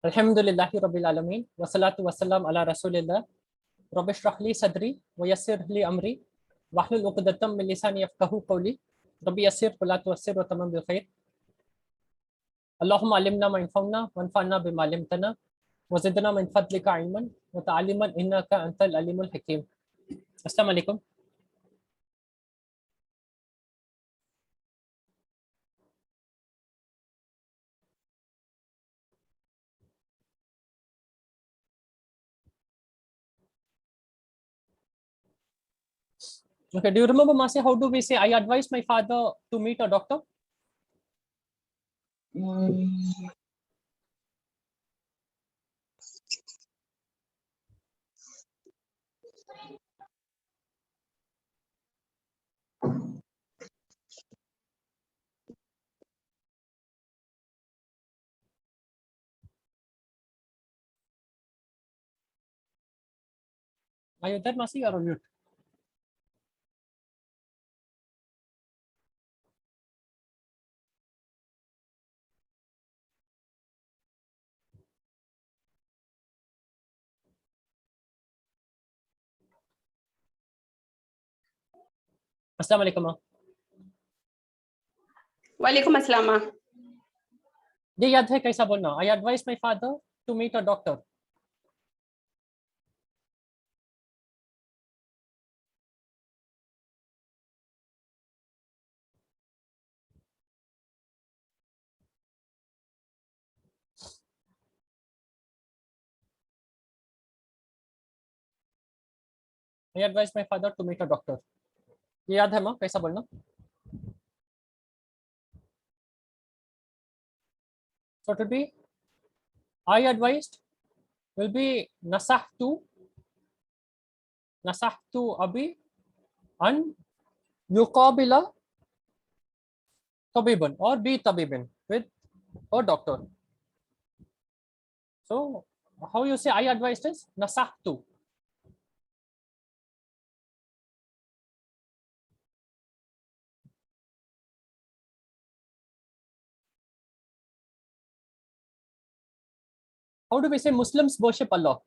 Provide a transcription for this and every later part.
Alhamdulillahi Rabbil Alameen. Wassalatu wassalam ala Rasulillah. Rabbi shrah li sadri wa yassir li amri wahlul uqdatam min lisani yafqahu qawli. Rabbi yassir wa la tuwassir wa tamam bil khair. Allahumma alimna ma yanfa'una wanfa'na bima 'allamtana wa zidna min fadlika ilman wa ta'alliman innaka antal alimul hakim. Assalamu alaikum. Okay, do you remember, Masi, how do we say I advised my father to meet a doctor? Are you there, Masi, or on mute? Assalamu alaikum. वालेकुम अस्सलाम। ये याद है कैसा बोलना? I advised my father to meet a doctor. I advised my father to meet a doctor. ये याद है माँ कैसा बोलना? So it will be I advised will be nasahtu abi an yuqabila tabiban or be tabibin with a doctor. So how you say I advised is nasahtu. How do we say Muslims worship Allah?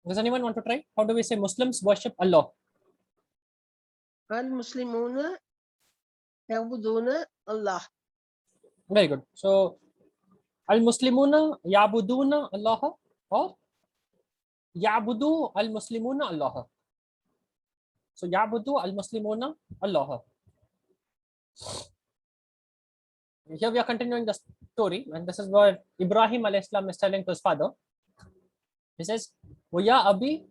Does anyone want to try? How do we say Muslims worship Allah? Al-Muslimuna ya'buduna Allah. Very good. So Al-Muslimuna ya'buduna Allah or ya'budu al-Muslimuna Allah. So ya'budu al-Muslimuna Allah. Here we are continuing the story, and this is what Ibrahim alayhi salam is telling to his father. He says, "Ya abi,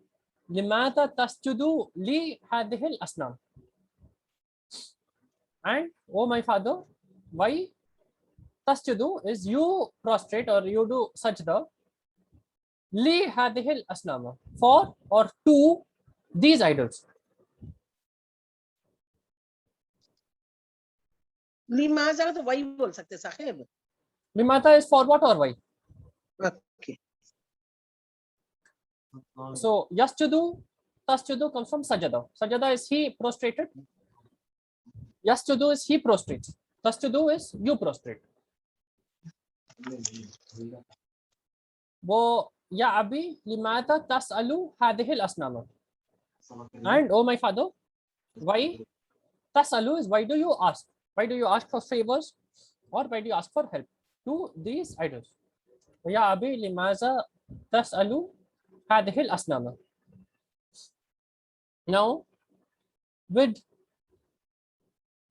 limata tasjudu li hadhihi al-asnam." And oh my father, why tasjudu is you prostrate or you do sajda li hadhihi al-asnam for or to these idols. लिमाजा तो वही बोल सकते Sahib. Limata is for what or why? Okay. So yasjudu, tasjudu comes from sajada. Sajada is he prostrated. Yasjudu is he prostrates. Tasjudu is you prostrate. Wo ya abi limata tasalu hadhihi al-asnama. And oh my father, why tasalu is why do you ask? Why do you ask for favors or why do you ask for help to these idols? Ya abi limaza tasalu hadhihi al-asnama. Now,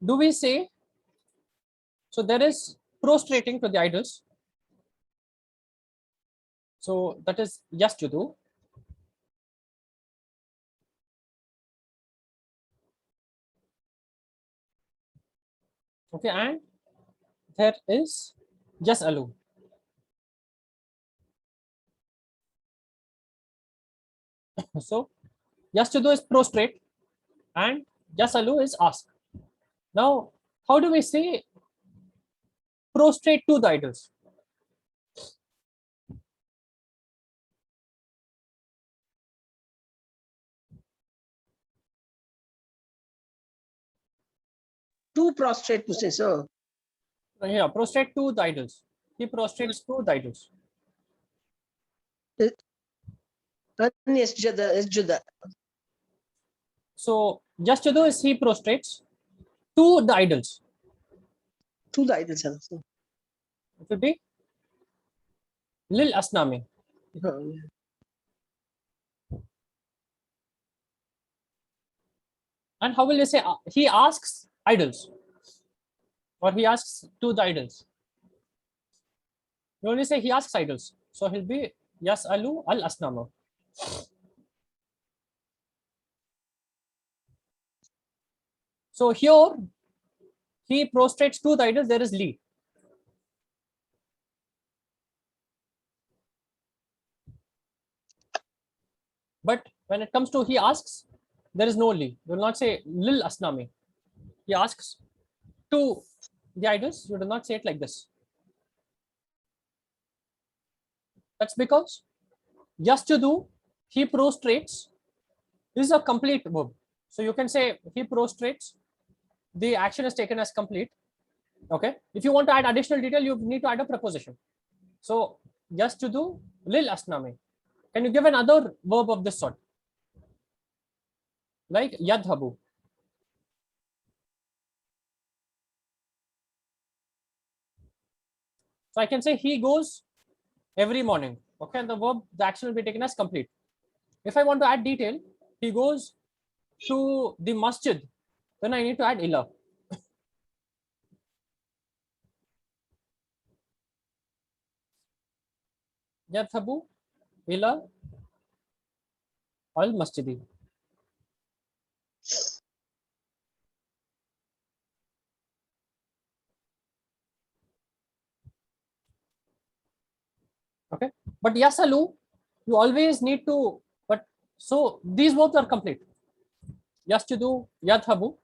do we say, so there is prostrating to the idols. So that is yasjudu. Okay, and there is yasalu. So yasjudu is prostrate and yasalu is ask. Now, how do we say prostrate to the idols? two prostrate pushes. So Yeah, prostrate to the idols. He prostrates to the idols. yasjuda. So just to do is he prostrates to the idols. To the idols also. It would be lil asnami. Oh, yeah. And how will you say he asks idols? Or he asks to the idols? You only say he asks idols. So he'll be yas'alu al asnama. So here he prostrates to the idols, there is li. But when it comes to he asks, there is no li. You will not say lil asnami. He asks to the idols, you do not say it like this. That's because just to do, he prostrates is a complete verb. So you can say he prostrates, the action is taken as complete. Okay. If you want to add additional detail, you need to add a preposition. So just to do lil asnami. Can you give another verb of this sort? Like yadhabu. So I can say he goes every morning. Okay, and the verb, the action will be taken as complete. If I want to add detail, he goes to the masjid, then I need to add ila. Yadhabu ila al masjidi. Okay, but yasalu, you always need to, but so these verbs are complete. Yastudu, yadhabu,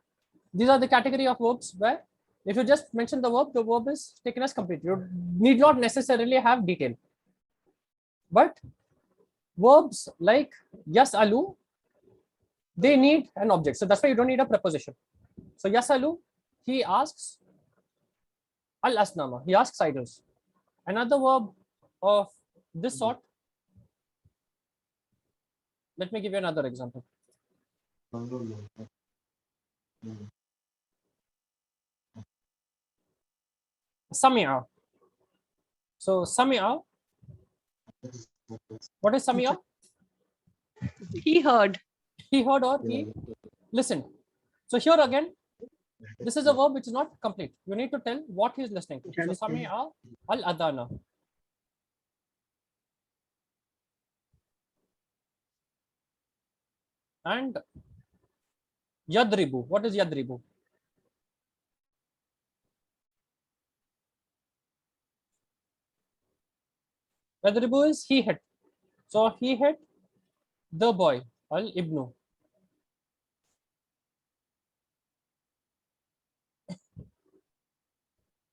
these are the category of verbs where if you just mention the verb is taken as complete. You need not necessarily have detail. But verbs like yasalu, they need an object. So that's why you don't need a preposition. So yasalu, he asks al asnama, he asks idols. Another verb of this sort, let me give you another example. Sami'a. So Sami'a, what is Sami'a? He heard. He heard or he listened. So here again, this is a verb which is not complete. You need to tell what he is listening to. So Sami'a al adana. And yadribu. What is yadribu? Yadribu is he hit. So he hit the boy, al ibnu.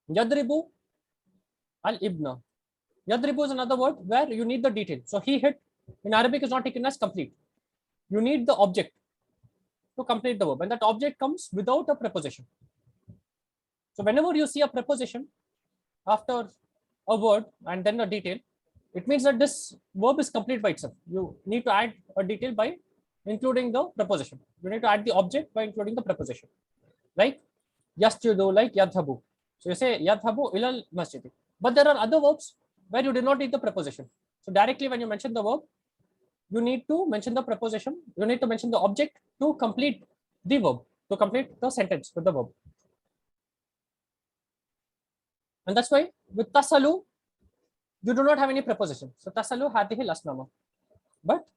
Yadribu al ibna. Yadribu is another word where you need the detail. So he hit in Arabic is not taken as complete. You need the object to complete the verb, and that object comes without a preposition. So whenever you see a preposition after a word and then a detail, it means that this verb is complete by itself. You need to add a detail by including the preposition. You need to add the object by including the preposition. Like yasjudu, like yadhabu. So you say yadhabu ilal masjid. But there are other verbs where you do not need the preposition. So directly when you mention the verb, you need to mention the preposition. You need to mention the object to complete the verb, to complete the sentence with the verb. And that's why with tasalu, you do not have any preposition. So tasalu hadhihi asnama. But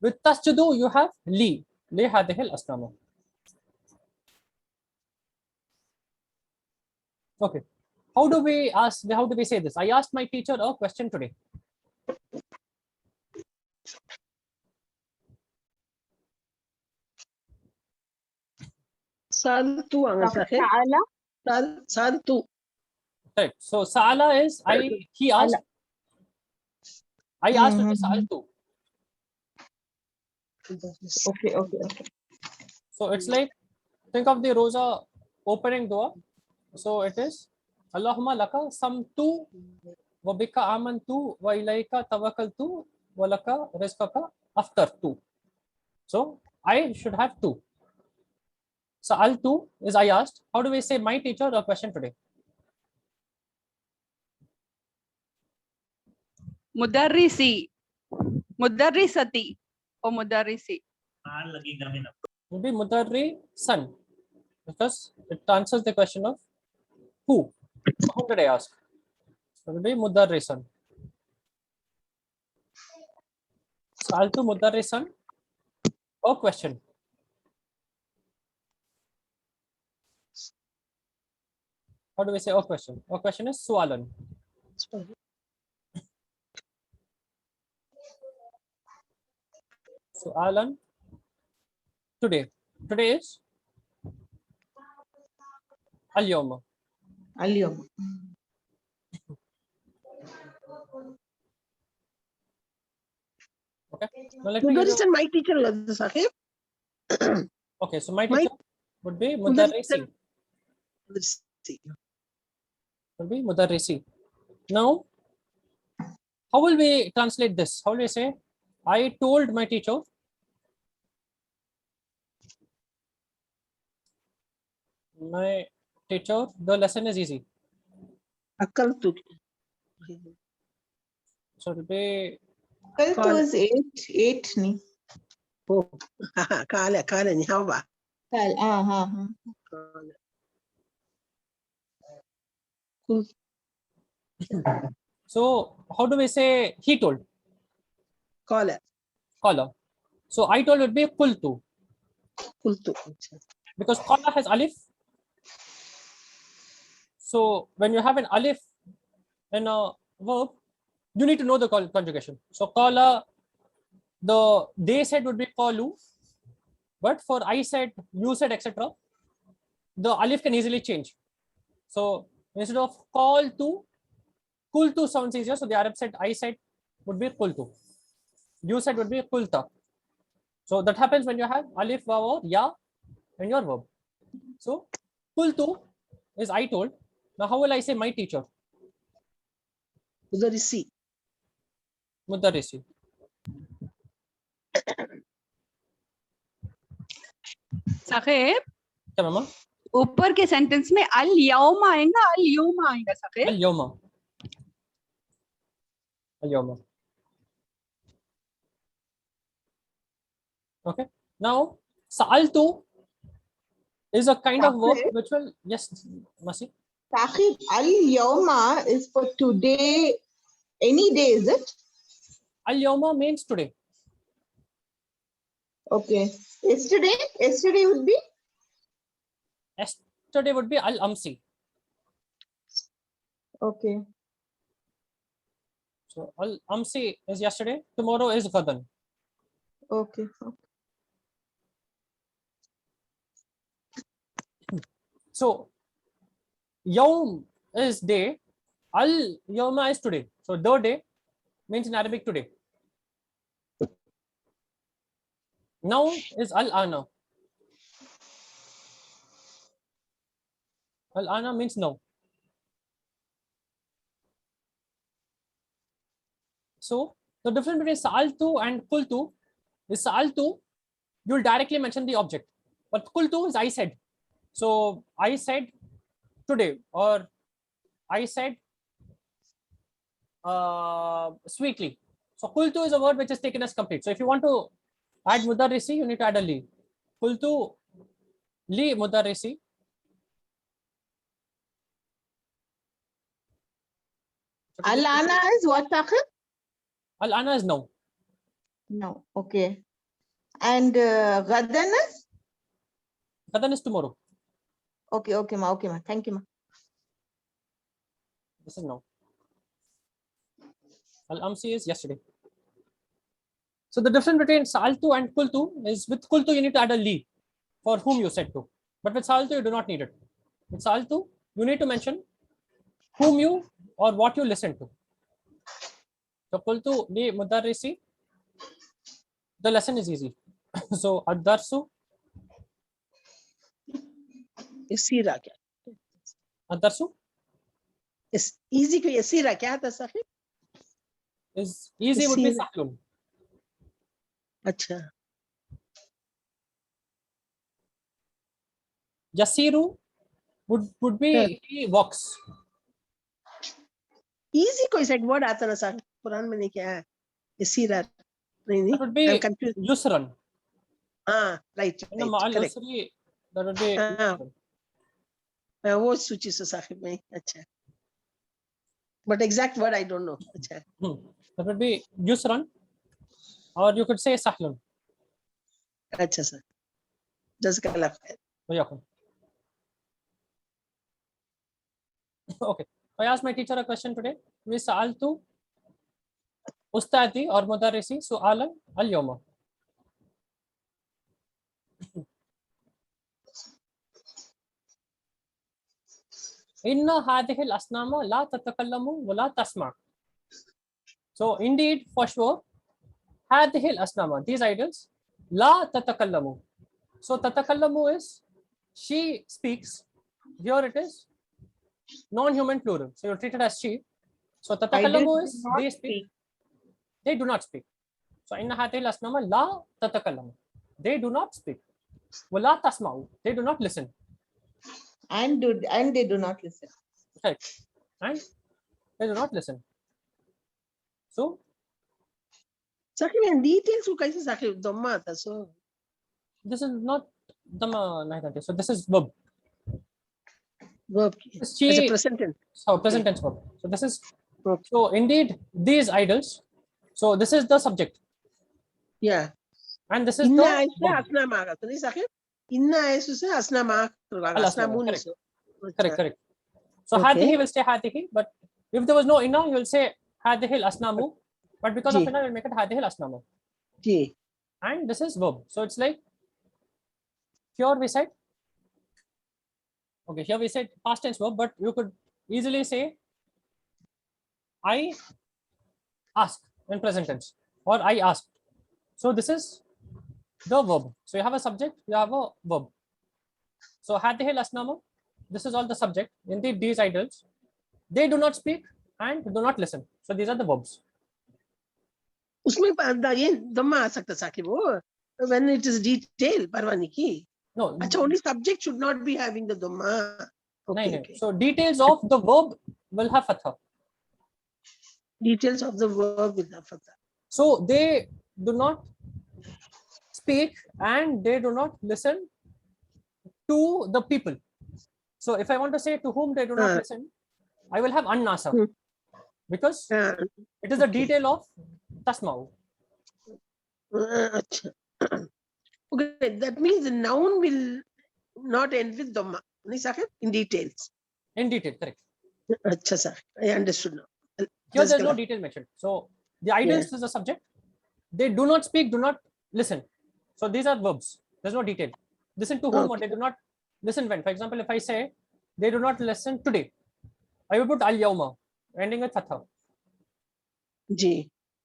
with tasjudu, you have li hadhihi asnama. Okay. How do we say this? I asked my teacher a question today. Saltu ang Sahib. Ta'ala. Saltu. Right. So Sa'ala is he asked. I asked to Sa'altu. Okay. So it's like, think of the Rosa opening dua. So it is Allahumma laka samtu wa bika amantu wa ilayka tawakkaltu wa laka rizqaka aftartu. So I should have two. So al two is I asked. How do we say my teacher or question today? Mudarrisi. Mudarrisati. Or mudarrisi. Would be Mudarri son, because it answers the question of who. So whom did I ask? So it would be Mudarri son. So al two Mudarri son. Or question. How do we say or question? Or question is Sualan. Sualan today. Today is Al Yawma. اليوم. Okay. Now let me give you, Mudarris and my teacher was Sahib. okay, so my My- teacher would be Mudarrisi. Mudarrisi. Would be Mudarrisi. Now, how will we translate this? How will we say, I told my teacher, the lesson is easy. Akaltu. So it will be, قلت was 8 नहीं. Oh, kala ni hawa. قال ها. so how do we say he told? Kala. Qala. So I told would be Qultu, Kultu. because Qala has alif. So when you have an alif in a verb, you need to know the conjugation. So Qala, the they said would be Qalu, but for I said, you said, etc., the alif can easily change. So instead of call to, Kultu sounds easier. So the Arab said, I said would be Kultu. You said would be Kulta. So that happens when you have alif, waw, or ya in your verb. So Kultu is I told. Now how will I say my teacher? Mudarrisi. Mudarrisi. Saqib क्या मामा? ऊपर के sentence में अल यौम आएगा अल यूम आएगा Saqib. Al yawma. Al yawma. Okay. Now sa'altu is a kind of verb which will, yes, Masi. Saqib, al-yawma is for today. Any day, is it? Al yawma means today. Okay. Yesterday would be? Yesterday would be al amsi. Okay. So al amsi is yesterday. Tomorrow is gadan. Okay. So yawm is day. Al yawma is today. So the day means in Arabic today. Now is al ana. Al ana means now. So the difference between sa'altu and qultu is sa'altu, you'll directly mention the object, but qultu is I said. So I said today, or I said sweetly. So qultu is a word which is taken as complete. So if you want to add mudarrisi, you need to add a li. Qultu li mudarrisi. Al-ana is what, Saqib? Al ana is now. No. Okay. And ghadan is? Gadan is tomorrow. Okay, ma. Thank you, ma. This is now. Al amsi is yesterday. So the difference between sa'altu and qultu is with qultu you need to add a li for whom you said to. But with sa'altu you do not need it. With sa'altu you need to mention whom you or what you listen to. So qultu li mudarrisi, the lesson is easy. So ad-darsu يسيرة क्या الدرس easy को يسيرة क्या था Sahib is easy would be يسيرة sahlun. अच्छा Yasiru would be he walks. easy कोई set word आता ना साहिब कुरान में नहीं क्या है يسيرة नहीं That would I'm be confused yusran. right Inna right ma'al correct usri, that would be yusran. वो सूची से साहिब में अच्छा but exact word I don't know अच्छा That would be yusran, or you could say sahlun. अच्छा sir जज़ाकल्लाह खैर Wayakum. Okay. I asked my teacher a question today. We sa'altu ustadi or mudarrisi su'alan al-yawma. Inna hadhihi al-asnama la tatakallamu wa la tasma'. So indeed, for sure, hadhihi al-asnama, these idols, la tatakallamu. So tatakallamu is she speaks. Here it is non-human plural. So you're treated as she. So tatakallamu is they speak. They do not speak. So inna hadhihi al-asnama la tatakallamu. They do not speak. Wa la tasma'u. They do not listen. And they do not listen. Right. And they do not listen. So Sahib in details को कैसे साहिब दम्मा था so this is not dhamma nahi. So this is verb. verb This as a she, present tense so present tense verb. So this is Okay. so indeed these idols. So this is the subject yeah and this is inna the ऐसे verb. असना मागा तो नहीं Sahib inna ऐसे से असना मागा Al-asna, असना मुनी correct. so Correct, correct. So Okay. hadhihi will say hadhihi, but if there was no inna, you will say hadhihi al-asnamu. But because of ji inna, we'll make it hadhihi al-asnamu. Ji And this is verb. So it's like here we said, okay, here we said past tense verb, but you could easily say I ask in present tense or I asked. So this is the verb. So you have a subject, you have a verb. So hadhihi al-asnamu, this is all the subject. Indeed, these idols, they do not speak and do not listen. So these are the verbs. उसमें ये दम्मा आ सकता साहिब वो when it is detail Parwani की No, अच्छा only subject should not be having the dhamma nahi, okay nahi. okay So details of the verb will have fatha. details of the verb with the fatha So they do not speak and they do not listen to the people. So if I want to say to whom they do not listen, I will have annasa Hmm. because it is the Okay. detail of tasma'u. अच्छा okay that means the noun will not end with dhamma नहीं Sahib in details In detail, correct. अच्छा sir I understood now Here there's no detail mentioned. So the idols is the subject. They do not speak, do not listen. So these are verbs. There's no detail. Listen to whom or Okay. they do not listen when. For example, if I say they do not listen today, I will put al yawma ending with fatha. Ji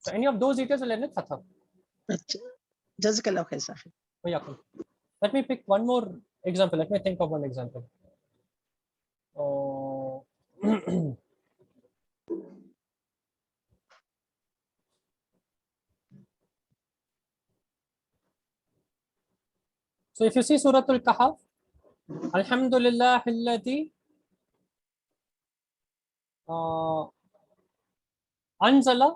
So any of those details will end with fatha. अच्छा जज़ाकल्लाह खैर Sahib Oh, yeah, cool. Let me pick one more example. Let me think of one example. Oh. So if you see Surah Al-Kahf, Alhamdulillah alladhi anzala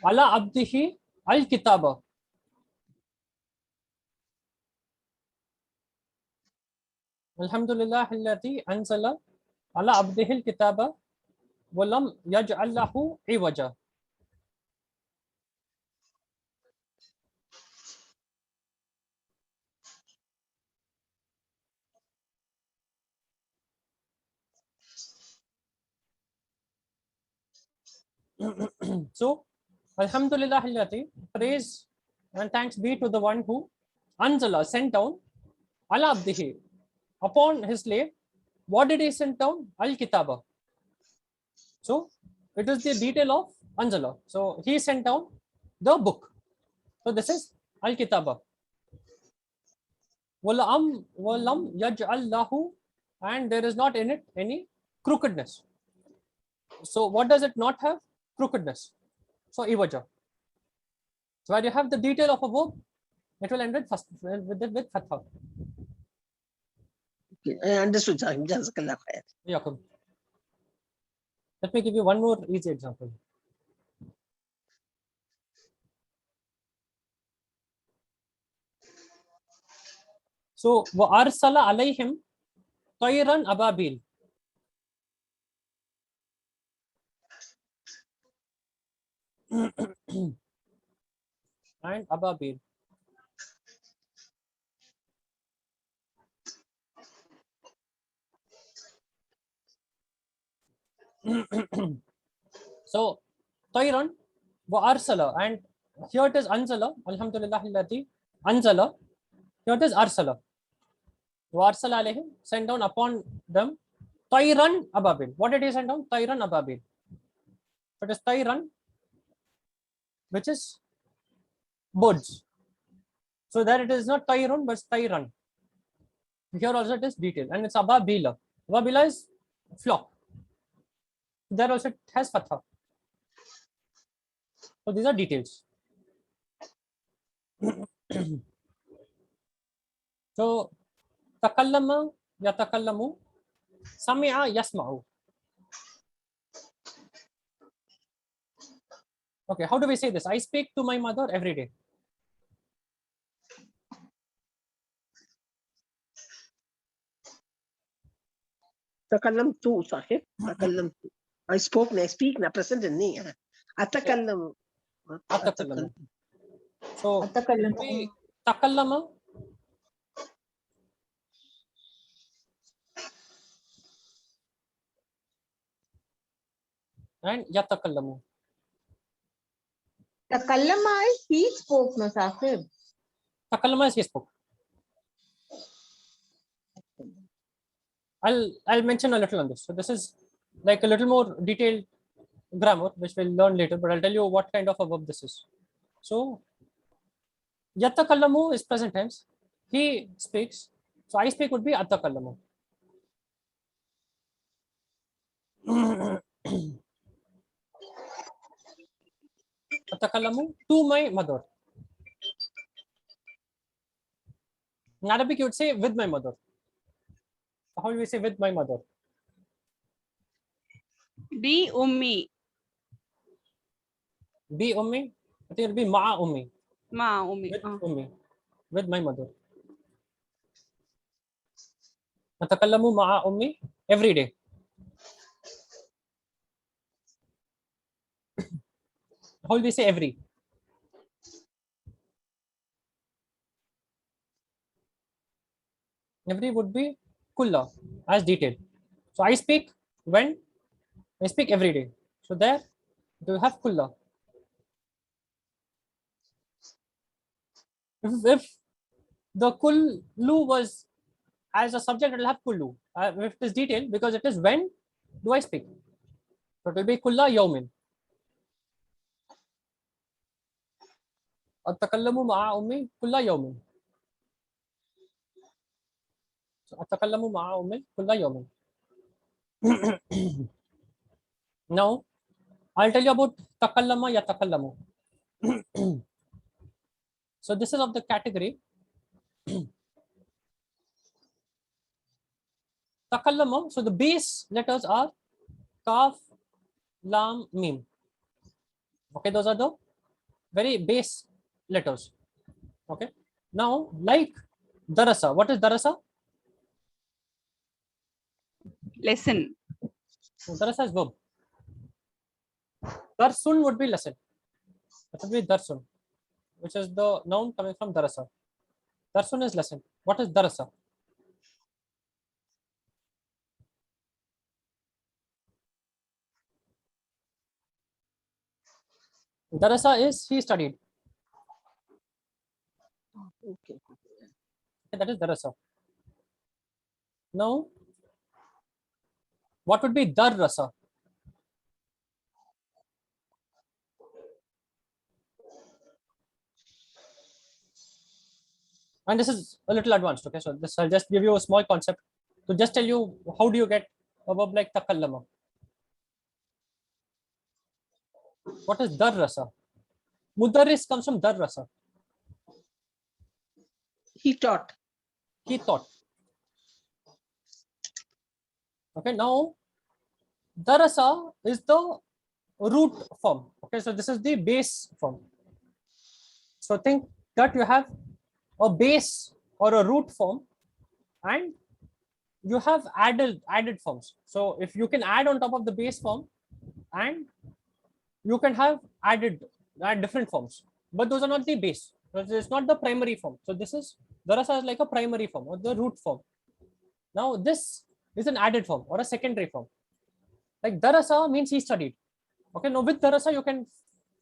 ala abdihi al-kitaba. Alhamdulillah alladhi anzala ala abdihi al-kitaba wa lam yaj'al lahu iwaja. So, Alhamdulillah, praise and thanks be to the one who Anzala sent down ala abdihi upon his slave. What did he send down? Al Kitaba. So, it is the detail of Anzala. So, he sent down the book. So, this is Al Kitaba. Walam yaj'al lahu and there is not in it any crookedness. So what does it not have? Crookedness. So iwaja. So where you have the detail of a verb, it will end with fatha. Okay, I understood, sir. Jazakallah khair. Yakum. Let me give you one more easy example. So وَأَرْسَلَ عَلَيْهِمْ طَيْرًا أَبَابِيلَ. And ababil. So Tayran wa arsala, and here it is anzala. Alhamdulillah alladhi anzala. Here it is arsala. Wa arsala alayhim, send down upon them Tayran ababil. What did he send down? Tayran ababil. It is Tayran, which is birds. So there it is not Tayrun, but Tayran. Here also it is detail, and it's ababila. Ababila is flock. There also it has fatha. So these are details. So takallama yatakallamu, sami'a yasma'u. Okay, how do we say this? I speak to my mother every day. Takallamtu, sahib. Takallamtu. I spoke, I speak, na present and ni. Atakallamu. Atakallamu. So Atakallamu. we takallama. And yatakallamu. Takallama is he spoke, no, Sahib. Takallama is he spoke. I'll mention a little on this. So this is like a little more detailed grammar, which we'll learn later, but I'll tell you what kind of a verb this is. So yatakallamu is present tense. He speaks. So I speak would be atakallamu. Atakallamu to my mother. In Arabic, you would say with my mother. How do we say with my mother? Bi ummi. Be ummi. I think it will be ma'a ummi. Ma ummi. With ummi. With my mother. Atakallamu ma'a ummi every day. How do we say every? Every would be kulla as detailed. So I speak when? I speak every day. So there you have kulla. If the kullu was as a subject, it will have kullu. If it is detailed, because it is when do I speak? So it will be kulla yawmin. Atakallamu ma'a ummi kulla yawmin. So atakallamu ma'a ummi kulla yawmin. Now I'll tell you about takallama yatakallamu. So this is of the category takallama. So the base letters are kaf, lam, mim. Okay, those are the very base letters. Okay. Now, like darasa, what is darasa? Lesson. So darasa is verb. Darsun would be lesson. That would be darsun, which is the noun coming from darasa. Darsun is lesson. What is darasa? Darasa is he studied. Okay. That is darasa. Now, what would be darasa? And this is a little advanced. Okay, so this I'll just give you a small concept. to just tell you how do you get a verb like takallama. What is darrasa? Mudarris comes from darrasa. He taught. He taught. Okay, now darasa is the root form. Okay, so this is the base form. So think that you have a base or a root form, and you have added forms. So if you can add on top of the base form, and you can have add different forms, but those are not the base. So it's not the primary form. So this is darasa is like a primary form or the root form. Now this is an added form or a secondary form. Like darasa means he studied. Okay, now with darasa you can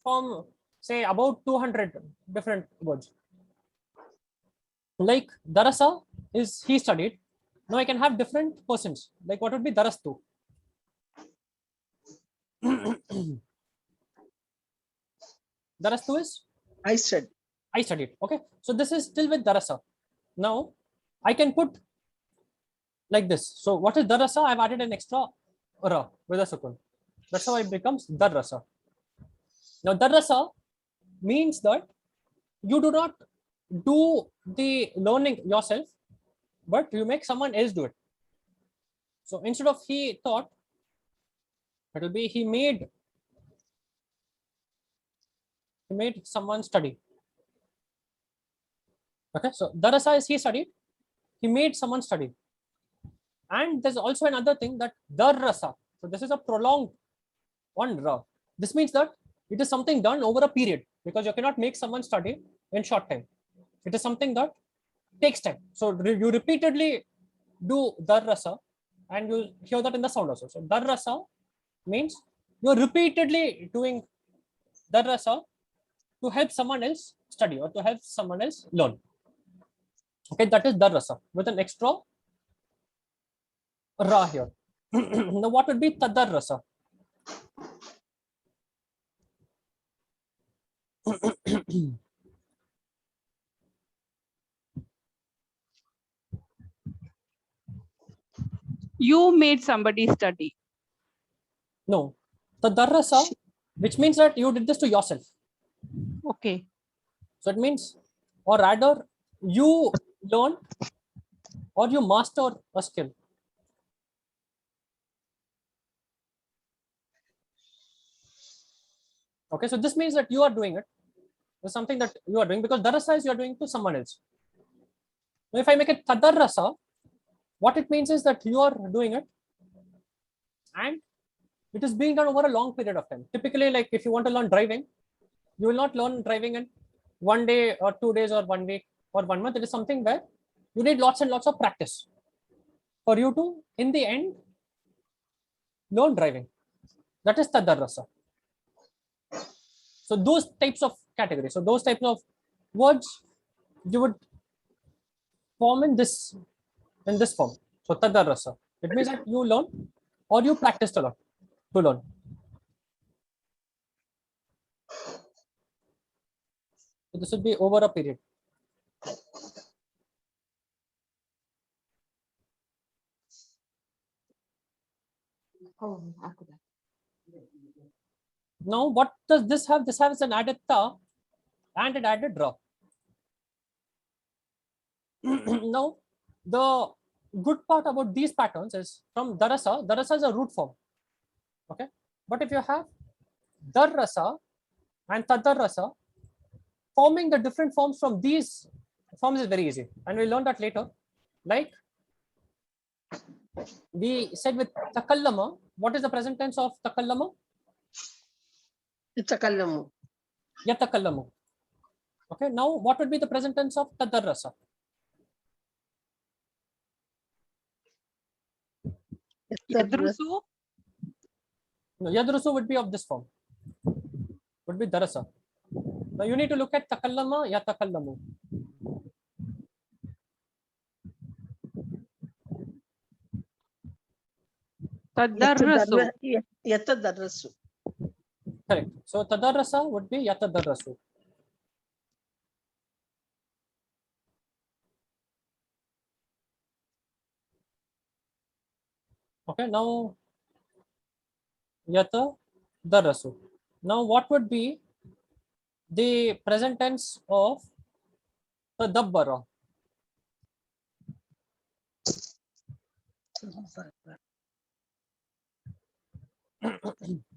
form say about 200 different words. Like darasa is he studied. Now I can have different persons. Like what would be darastu? Darastu is I said. I studied. Okay, so this is still with darasa. Now I can put like this. So what is darasa? I've added an extra ra with a sukun. That's how it becomes darasa. Now darasa means that you do not do the learning yourself, but you make someone else do it. So instead of he taught, it will be he made someone study. Okay, so darasa is he studied, he made someone study. And there's also another thing that darasa. So this is a prolonged one ra. This means that it is something done over a period, because you cannot make someone study in short time. It is something that takes time. So you repeatedly do darasa, and you hear that in the sound also. So darasa means you're repeatedly doing darasa to help someone else study or to help someone else learn. Okay, that is darasa with an extra ra here. Now what would be tadarrasa? You made somebody study. No, tadarrasa, which means that you did this to yourself. Okay. So it means, or rather, you learn or you master a skill. Okay, so this means that you are doing it. It's something that you are doing, because darasa is you are doing to someone else. Now, if I make it tadarrasa, what it means is that you are doing it and it is being done over a long period of time. Typically, like if you want to learn driving, you will not learn driving in 1 day or 2 days or 1 week or 1 month. It is something where you need lots and lots of practice for you to, in the end, learn driving. That is tadarrasa. So those types of categories, so those types of words, you would form in this form. So tadarrasa. It means that you learn or you practice a lot to learn. So this would be over a period. Now, what does this have? This has an added ta and an added ra. Now, the good part about these patterns is from darasa, darasa is a root form. Okay, but if you have darrasa and tadarrasa, forming the different forms from these forms is very easy, and we'll learn that later. Like we said with takallama, what is the present tense of takallama? Itakallamu. Yatakallamu. Okay, now what would be the present tense of tadarrasa? Yadrusu. No, yadrusu would be of this form. Would be darasa. Now you need to look at takallama, yatakallamu. Tadarrusu. Yatadarrasu. Correct. So tadarrasa would be yatadarrasu. Okay, now yata darasu. Now what would be the present tense of tadabbara?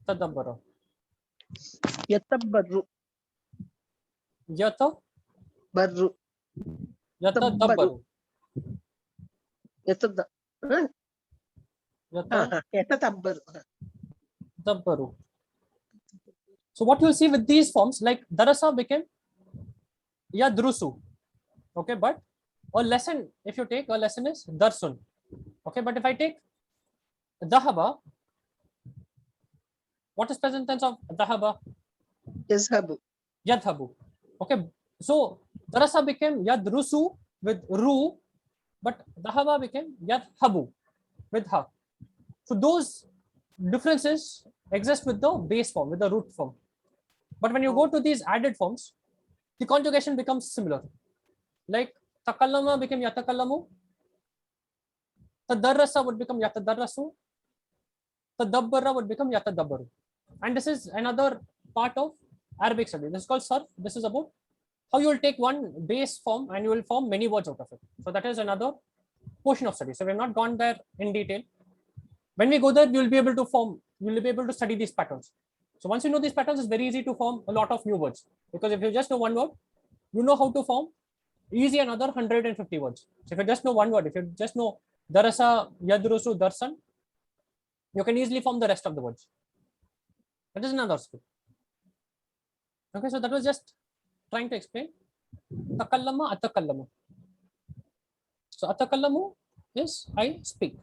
Tadabbara. Yatabbarru. Yata Barru. yata Tabbaru. dabbaru. Yatada. Huh? Yata Yatatabbaru. dabbaru. So what you'll see with these forms, like darasa became yadrusu. Okay, but a lesson, if you take a lesson is darsun. Okay, but if I take dahaba, what is present tense of dahaba? Yazhabu. Yadhabu. Okay, so darasa became yadrusu with ru, but dahaba became yadhabu with ha. So those differences exist with the base form, with the root form. But when you go to these added forms, the conjugation becomes similar. Like takallama became yatakallamu, tadarrasa would become yatadarrasu, tadabbara would become yatadabbaru. And this is another part of Arabic study. This is called sarf. This is about how you will take one base form and you will form many words out of it. So that is another portion of study. So we have not gone there in detail. When we go there, you will be able to form, you will be able to study these patterns. So once you know these patterns, it's very easy to form a lot of new words. Because if you just know one word, you know how to form easy another 150 words. So if you just know one word, if you just know darasa, yadrusu, darsan, you can easily form the rest of the words. That is another skill. Okay, so that was just trying to explain takallama, atakallamu. So atakallamu is I speak.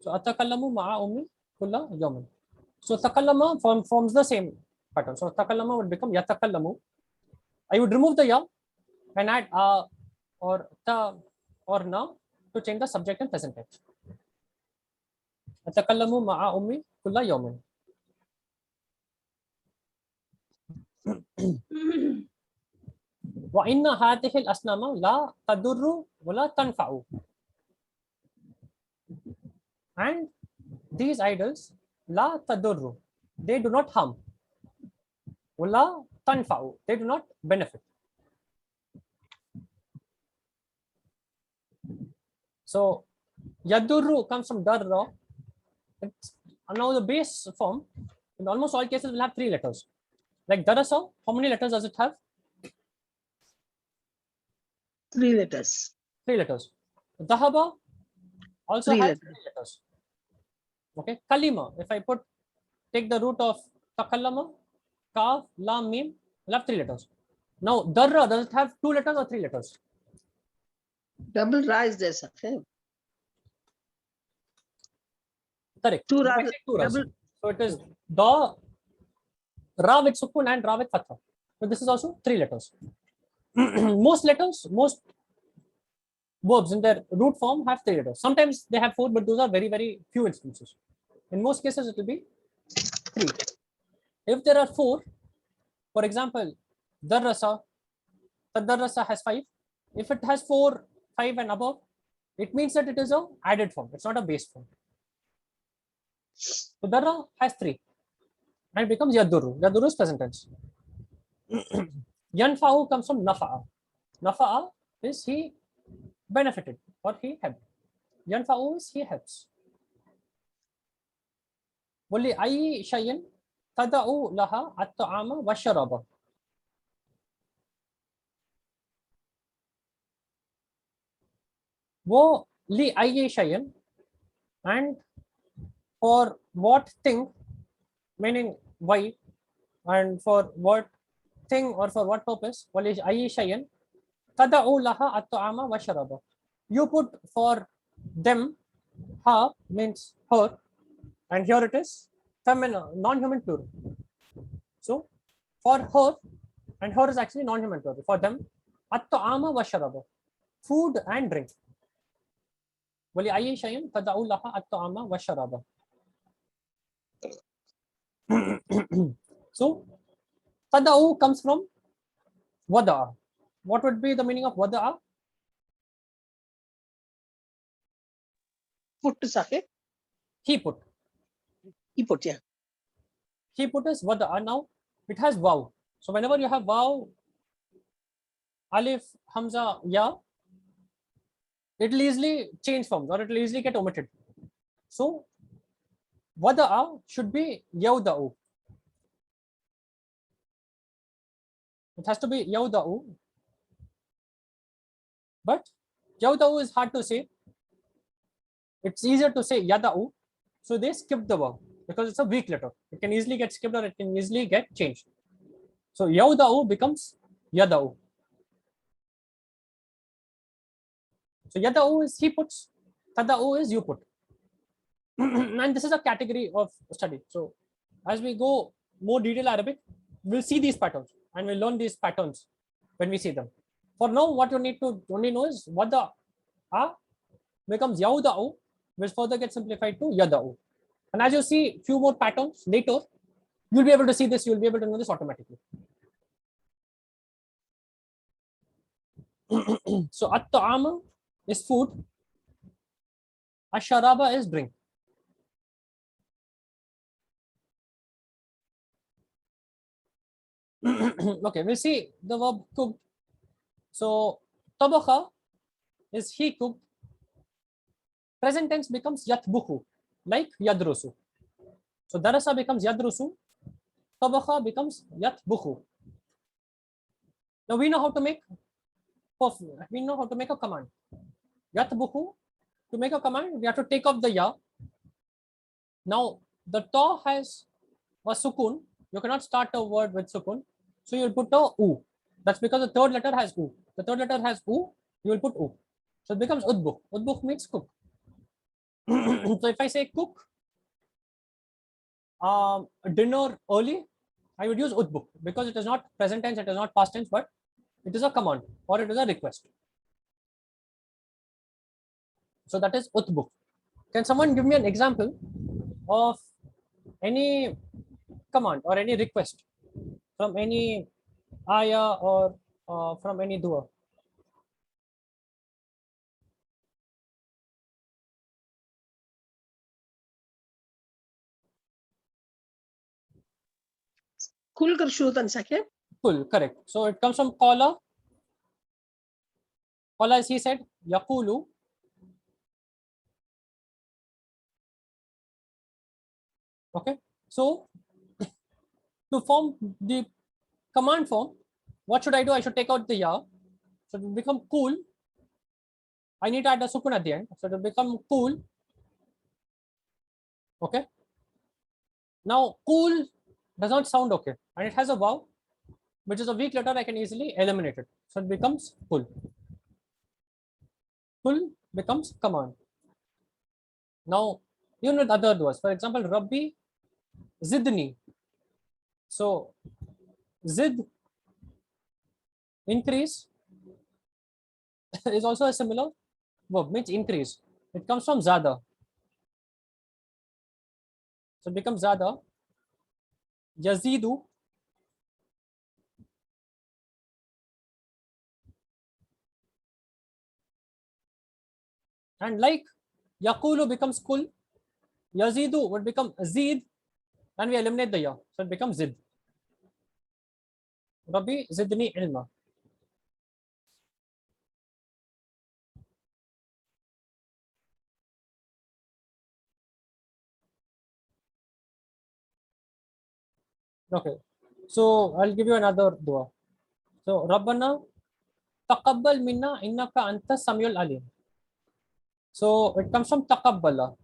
So atakallamu ma'a ummi kulla yawmin. So takallama forms the same pattern. So takallama would become yatakallamu. I would remove the ya and add a or ta or na to change the subject and present tense. Atakallamu ma'a ummi kulla yawmin. وإن هذه الأصنام لا تضر ولا تنفع. And these idols لا تضر, they do not harm. ولا تنفع, they do not benefit. So yadurru comes from darra. It's now the base form in almost all cases will have 3 letters. Like darasa, how many letters does it have? 3 letters. 3 letters. Dahaba also 3 has letters. 3 letters. Okay, kalima, if I take the root of takallama, kaf, lam, mim, will have 3 letters. Now darra, does it have 2 letters or 3 letters? Double ra is there, Sahib. Correct. Two If I ra. take 2 ras. Double. So it is da, ra with sukun and ra with fatha. So this is also 3 letters. Most verbs in their root form have 3 letters. Sometimes they have 4, but those are very, very few instances. In most cases, it will be 3. If there are 4, for example, darrasa, tadarrasa has 5. If it has 4, 5 and above, it means that it is a added form. It's not a base form. So darra has 3 and it becomes yadurru. Yadurru is present tense. Yanfa'u comes from nafa'a. Nafa'a is he benefited or he helped. Yanfa'u is he helps. Wali ayi shayin tada'u laha at-ta'ama wa sharaba. Wo li ayi shayin, and for what thing, meaning why, and for what thing or for what purpose, wali ayi shayin tada'u laha at-ta'ama wa sharaba. You put for them, ha means her, and here it is feminine, non-human plural. So for her, and her is actually non-human plural. For them, at-ta'ama wa sharaba, food and drink. Wali ayi shayin tada'u laha at-ta'ama wa sharaba. So tada'u comes from wada'a. What would be the meaning of wada'a? Put to Sahib. He put. He put, yeah. He put is wada'a. Now it has waw. So whenever you have waw, alif, hamza, ya, it will easily change forms or it will easily get omitted. So wada'a should be yawda'u. It has to be yawda'u. But yawda'u is hard to say. It's easier to say yada'u. So they skip the waw because it's a weak letter. It can easily get skipped or it can easily get changed. So yawda'u becomes yada'u. So yada'u is he puts, tada'u is you put. And this is a category of study. So as we go more detailed Arabic, we'll see these patterns and we'll learn these patterns when we see them. For now, what you need to only know is what the a becomes yauda'u, which further gets simplified to yada'u. And as you see few more patterns later, you'll be able to see this, you'll be able to know this automatically. So at-ta'ama is food, ash-sharaba is drink. Okay, we'll see the verb cooked. So tabakha is he cooked. Present tense becomes yatbukhu, like yadrusu. So darasa becomes yadrusu, tabakha becomes yatbukhu. Now we know how to make a command. Yatbukhu, to make a command, we have to take off the ya. Now the ta has a sukun. You cannot start a word with sukun. So you will put a u. That's because the third letter has u. The third letter has u, you will put u. So it becomes udbuk. Udbuk means cook. So if I say cook dinner early, I would use udbuk because it is not present tense, it is not past tense, but it is a command or it is a request. So that is utbuk. Can someone give me an example of any command or any request from any ayah or from any dua? Kul kar shutan sakhe. Kul, correct. So it comes from qala. Qala as he said, yaqulu. Okay. So to form the command form, what should I do? I should take out the ya. So it will become cool. I need to add a sukun at the end. So it will become cool. Okay. Now cool does not sound okay. And it has a waw, which is a weak letter. I can easily eliminate it. So it becomes cool. Cool becomes command. Now, even with other duas, for example, Rabbi Zidni. So Zid, increase, is also a similar verb, means increase. It comes from Zada. So it becomes Zada. Yazidu. And like Yakulu becomes Kul, Yazidu would become Zid, and we eliminate the Ya. So it becomes Zid. Rabbi Zidni ilma. Okay. So I'll give you another dua. So Rabbana taqabbal minna innaka anta samiul alim. So it comes from taqabbala.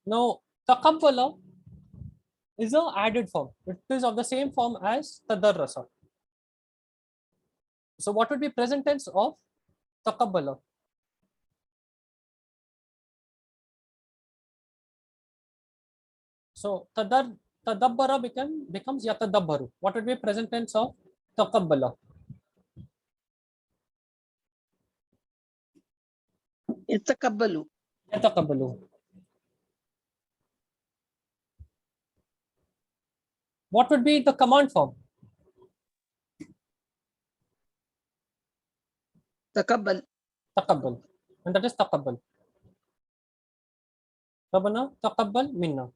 Now taqabbala is an added form. It is of the same form as tadarrasa. So what would be present tense of taqabbala? So tadabbara becomes yatadabbaru. What would be present tense of taqabbala? Yatakabbalu. Yataqabbalu. What would be the command form? Takabbal. Taqabbal. and that is taqabbal. Rabbana taqabbal minna.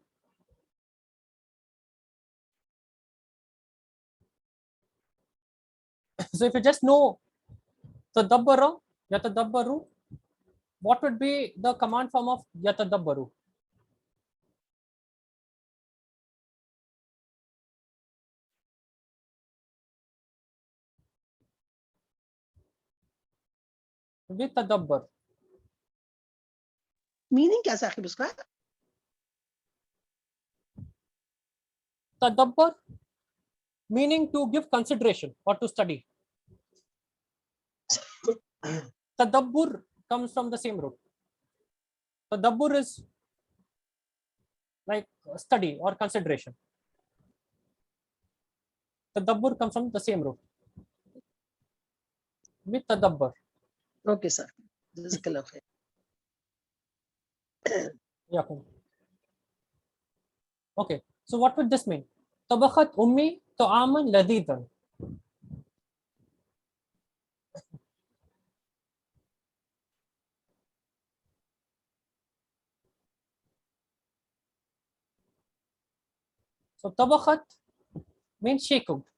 So if you just know tadabbara, yatadabbaru, what would be the command form of yatadabbaru? Would be tadabbar. Meaning क्या साकिब उसका? Tadabbar meaning to give consideration or to study. Tadabbur comes from the same root. Tadabbur is like study or consideration. Tadabbur comes from the same root. With tadabbar. Okay, sir. Jazakallah khair. Yeah. Okay. So what would this mean? Tabakhat ummi ta'aman ladidan. So tabakhat means she cooked.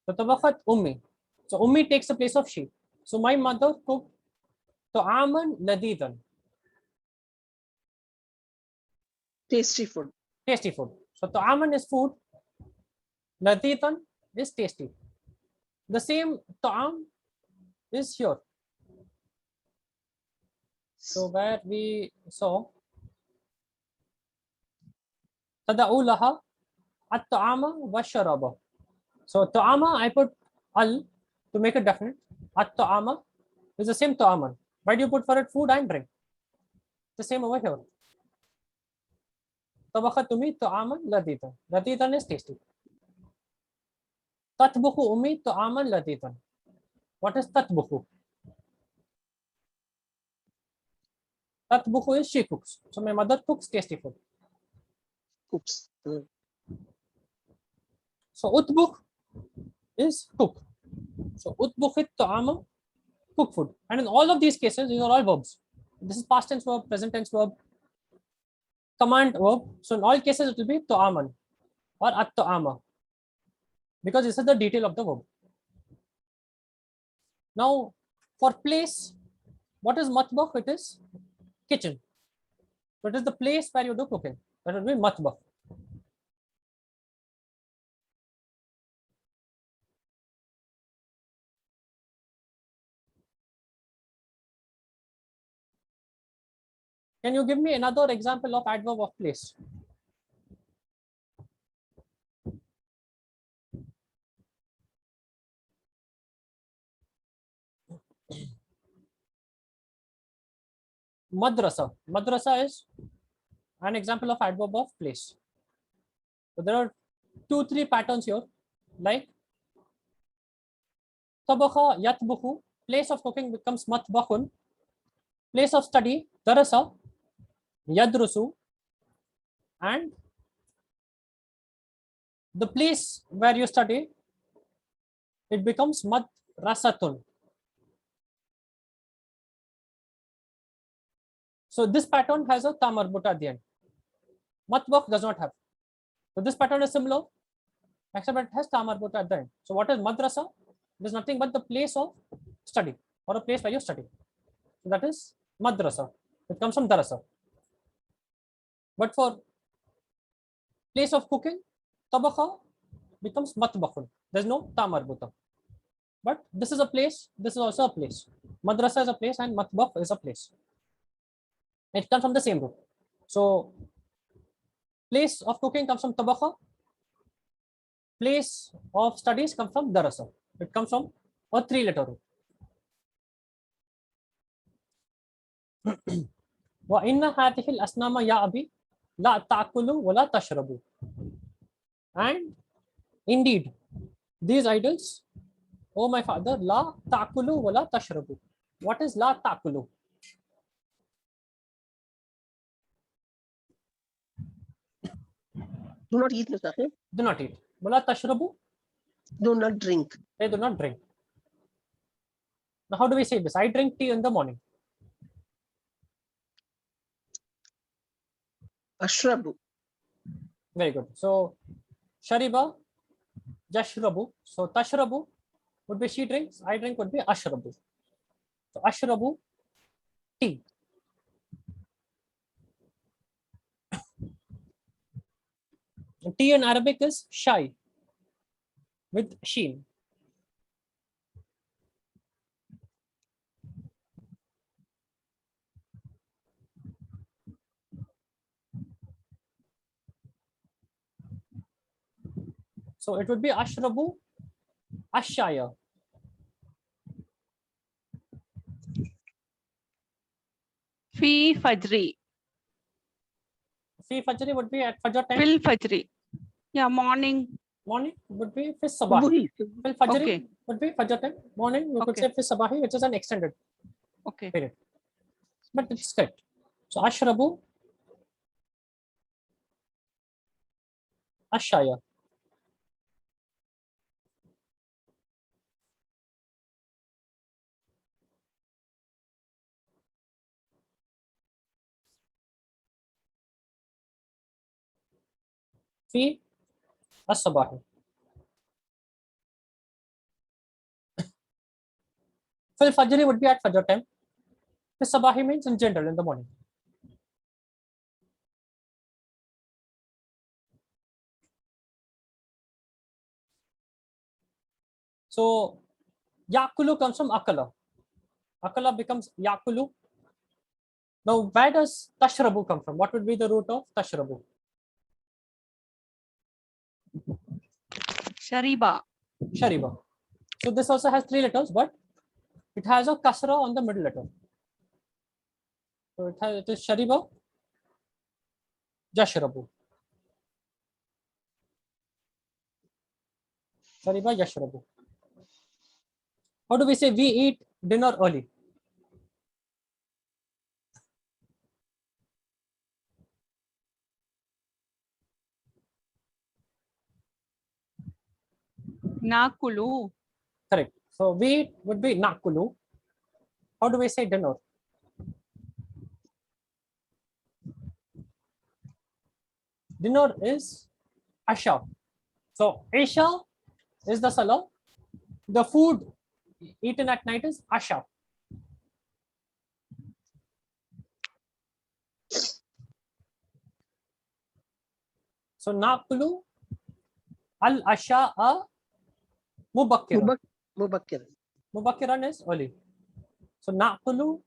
So tabakhat ummi. So ummi takes the place of she. So my mother cooked ta'aman ladidan. Tasty food. Tasty food. So ta'aman is food. Ladidan is tasty. The same ta'am is here. So where we saw tada'u laha at-ta'ama wa sharaba. So ta'ama I put al to make it definite. At-ta'ama is the same ta'aman. Why do you put for it food and drink? The same over here. Tabakhat ummi ta'aman ladidan. Ladidan is tasty. Tatbukhu ummi ta'aman ladidan. What is tatbukhu? Tatbukhu is she cooks. So my mother cooks tasty food. Cooks. So utbukh is cook. So utbukhit ta'ama, cook food. And in all of these cases, these are all verbs. This is past tense verb, present tense verb, command verb. So in all cases, it will be ta'aman or at-ta'ama, because this is the detail of the verb. Now, for place, what is matbakh? It is kitchen. So it is the place where you do cooking. That will be matbakh. Can you give me another example of adverb of place? Madrasa. Madrasa is an example of adverb of place. So there are 2-3 patterns here, like tabakha yatbukhu, place of cooking becomes matbakhun, place of study darasa, yadrusu, and the place where you study, it becomes madrasatun. So this pattern has a ta marbuta at the end. Matbakh does not have. So this pattern is similar, except it has ta marbuta at the end. So what is madrasa? It is nothing but the place of study or a place where you study. So that is madrasa. It comes from darasa. But for place of cooking, tabakha becomes matbakhun. There's no ta marbuta. But this is a place, this is also a place. Madrasa is a place and matbakh is a place. It comes from the same root. So place of cooking comes from tabakha. Place of studies comes from darasa. It comes from a 3-letter root. Wa inna hadhihi al-asnama ya abi la ta'kulu wa la tashrabu. And indeed, these idols, oh my father, la ta'kulu wa la tashrabu. What is la ta'kulu? Do not eat, Mustaqim. Do not eat. Wala tashrabu. Do not drink. They do not drink. Now, how do we say this? I drink tea in the morning. Ashrabu. Very good. So shariba, yashrabu. So tashrabu would be she drinks. I drink would be ashrabu. So ashrabu, tea. Tea in Arabic is shai with sheen. So it would be ashrabu, ashaya. Fi fajri. Fi fajri would be at fajr time. Fil fajri. Yeah, morning. Morning would be fi sabahi. Subuhi. Fil fajri Okay. would be fajr time. Morning we could Okay. say fi sabahi, which is an extended Okay. period. But it's correct. So ashrabu, ashaya. Fi as-sabahi. Fil fajri would be at fajr time. Fi sabahi means in general in the morning. So yakulu comes from akala. Akala becomes yakulu. Now where does tashrabu come from? What would be the root of tashrabu? Shariba. Shariba. So this also has 3 letters, but it has a kasra on the middle letter. So it is shariba, yashrabu. Shariba, yashrabu. How do we say we eat dinner early? Nakulu. Correct. So we eat would be nakulu. How do we say dinner? Dinner is asha. So asha is the salah. The food eaten at night is asha. So nakulu al asha'a mubakkiran. Mubakkir. Mubakkiran is early. So nakulu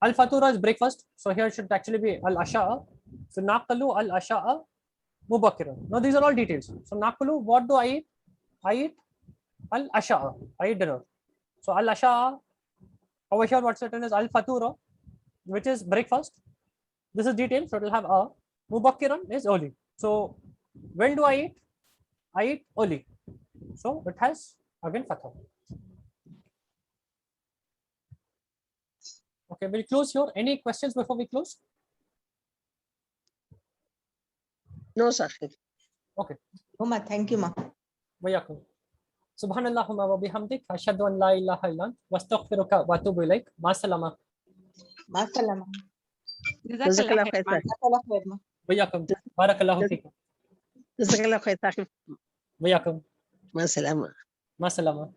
al fatura is breakfast. So here should actually be al asha'a. So nakalu al asha'a mubakkiran. Now these are all details. So nakulu, what do I eat? I eat al asha'a. I eat dinner. So al asha'a over here what's written is al fatura, which is breakfast. This is detailed, so it will have a. Mubakkiran is early. So when do I eat? I eat early. So it has again fatha. Okay, we'll close here. Any questions before we close? No, Sahib. Okay. Uma, thank you, ma. Wayakum. Subhanallahumma wa bihamdik. Ashhadu an la ilaha illa ant wa astaghfiruka wa atubu ilaik. Ma salama. Masalama. Jazakallah Jazakallah khair, khair, Sahib. Masalama, khair, ma. Wayakum. Barakallahu fikum. Jazakallah khair, Sahib. Wayakum. Ma salama. Ma salama.